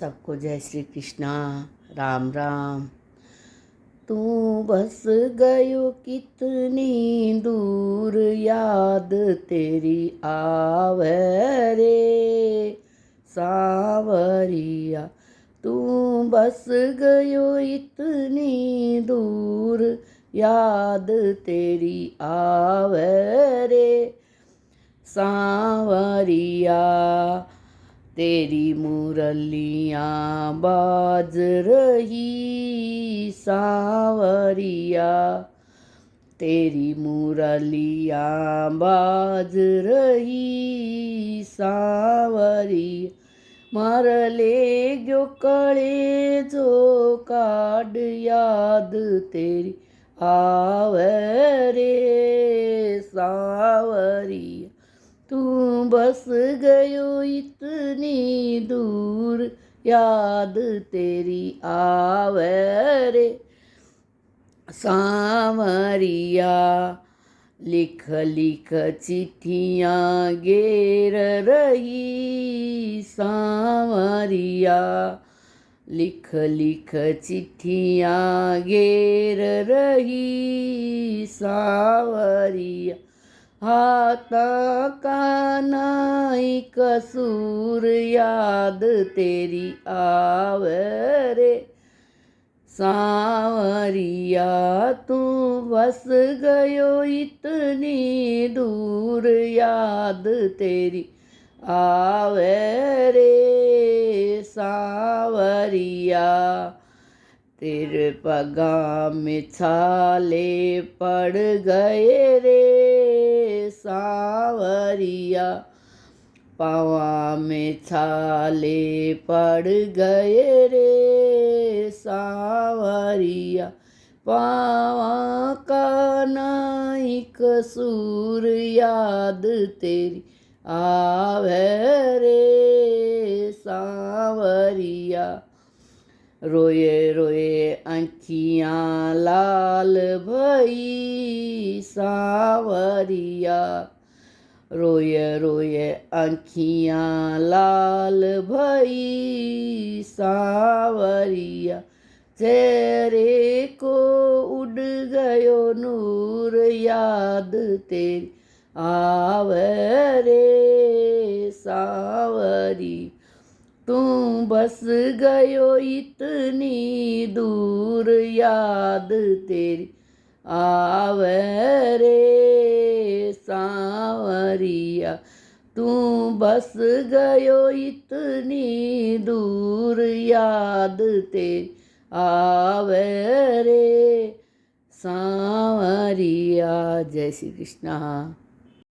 सबको जय श्री कृष्णा। राम राम। तू बस गयो कितनी दूर, याद तेरी आवे रे सांवरिया। तू बस गयो इतनी दूर, याद तेरी आवे रे सांवरिया। तेरी मुरलियाँ बाज रही सांवरिया। तेरी मुरलियाँ बाज रही सांवरिया। मार ले गयो कळे जो काड, याद तेरी आवे रे सांवरिया। तू बस गयो इतनी दूर, याद तेरी आवे रे सांवरिया। लिख लिख चिट्ठियाँ घेर रही सांवरिया। लिख लिख चिट्ठियाँ घेर रही सांवरिया। हाथा का नाई कसूर, याद तेरी आवे रे सांवरिया। तू बस गयो इतनी दूर, याद तेरी आवे रे सांवरिया। तेरे पगा में छाले पड़ गए रे सांवरिया। पावा में छाले पड़ गए रे सांवरिया। पावा का नाई कसूर, याद तेरी आवे रे सांवरिया। रोए रोए आँखियाँ लाल भई सांवरिया। रोए रोए आँखियाँ लाल भई सांवरिया। चेहरे को उड़ गयो नूर, याद तेरी आवे रे सांवरिया। तू बस गयो इतनी दूर, याद तेरी आवे रे सांवरिया। तू बस गयो इतनी दूर, याद तेरी आवे रे सांवरिया। जय श्री कृष्णा।